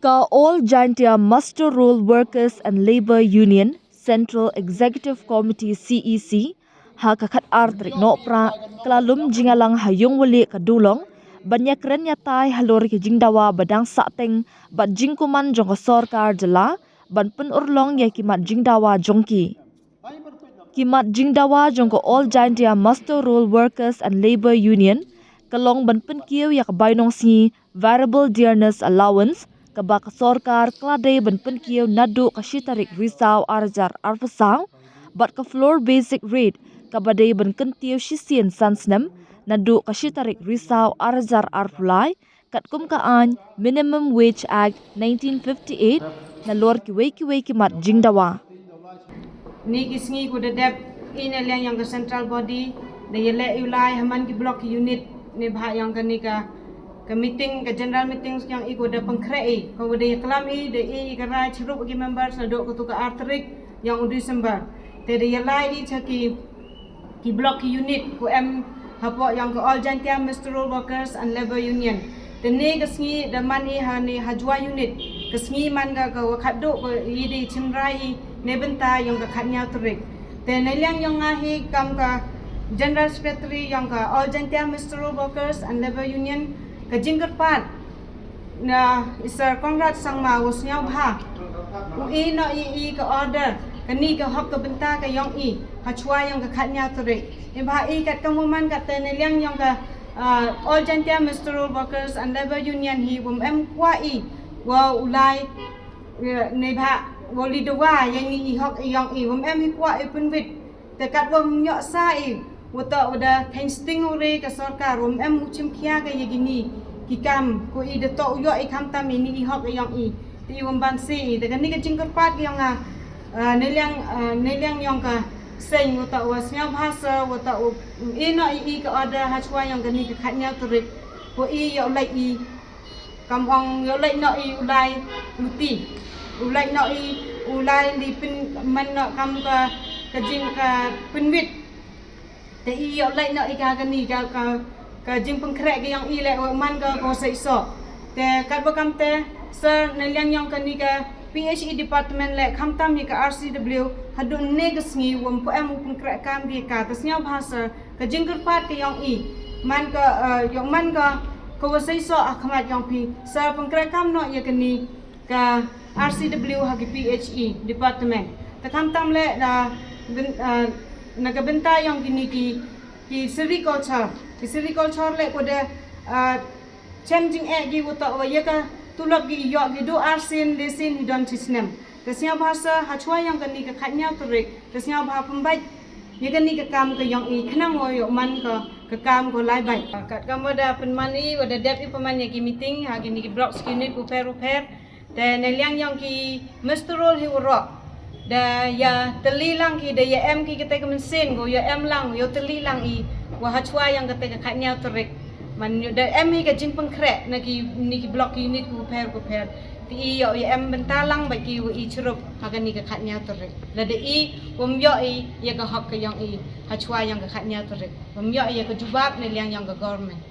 Ka All Jaintia Master Roll Workers and Labour Union Central Executive Committee CEC ha kakat artrik no pra kelalum jingalang hayung wali kadulong banyak renya tai halor ke jingdawa badang sateng bad jingkuman jong sorkar jela ban penurlong ya kimat jingdawa jongki kimat jingdawa jong All Jaintia Master Roll Workers and Labour Union kalong ban penkieu ya kabainong si variable dearness allowance kabak sorkar kladai ban penkieu nadu kasitarik risau arjar arpasang bat ka floor basic rate kabadai ban kentiu shisien sansnem nadu kasitarik risau arjar arpulai kat kumkaan Minimum Wage Act 1958 na lor kiwei kimat jingdawa ni kisngi ko dep ina yang ke central body de yele ulai haman ki block unit ni bha yang ke ni ka meeting ke general meetings yang iko da pengkrei ko de kelam i de i kara chrup ki members na do ko tu ka artrik yang December te de yelai i chaki ki block unit ko em hapo yang ke All Jaintia Master Roll Workers and Labour Union te ne kesngi da man i ha ni hajwa unit kesngi man ga ko khaddo ko i di chimrai ne benta yang ka khatnya trik te ne liang yang ngahi kam ka general secretary yang ka All Jaintia Master Roll Workers and Labour Union ka jingkat pat na isar kongrat sang ma usnyau bha ui no i ka order kani ka hok ka benta ka yong i hachwa yang ka khatnya trik in bha i kat kamuman ka te ne liang yang ka All Jaintia Master Roll Workers and Labour Union hi bum em kwa i wa ulai ne bha woli dewa yang ni i hok yong i bum em hi kwa i punwit te kat bum nyok sa i wata wada testing ore ka sarkar rum em uchim khia ka yegini kikam ko i de to yo i kham tam ni i hok yang i ti wam ban si de kan ni ka jingkar pat yang ne liang yang ka seng wata wasnya bahasa wata i no i ka order hachwa yang kan ni ka khatnya turik ko i yo lai i kam ong yo lai no i ulai luti ulai no i ulai li pin man no kam ka jing ka pinwit te i yo lai no i ka ni ka jing pengkrek yang i le man ka ko sai so te kat bakam te sir ne liang yang ka ni ka PHE department le kham tam ni ka RCW hadu ne gsngi wom po em pengkrek kam di ka tasnya bahasa ka jing pat ka yang i man ka yang man ka ko sai so akhmat yang pi sir pengkrek kam no ya ka ni ka RCW ha ki PHE department ta kham tam le nagabenta yang gini ki sericulture le ko de changing gi wuta wa ya ka tulak gi yo gi do arsin lesin hidon system tasnya bahasa hachwa yang gani ka khatnya turik tasnya bha pambai ya gani ka kam ka yang i khnang o yo man ka kam ko lai bai kat kam wada penmani wada dep i paman ya ki meeting ha gini ki block unit ku per te ne liang yang ki Mr. Roll hi ro da ya teli lang ki da ya em ki kita kemensin go ya em lang yo teli lang i wa hachwa yang kata ka khatnya turik man da em hi ka jing pengkrek na ki ni ki block unit ku per ti yo ya em bentalang ba ki i chrup ha ka ni ka khatnya turik la de i wom yo i ya ka hok ka yang i hachwa yang ka khatnya turik wom yo ya ka jubab ne liang yang ka government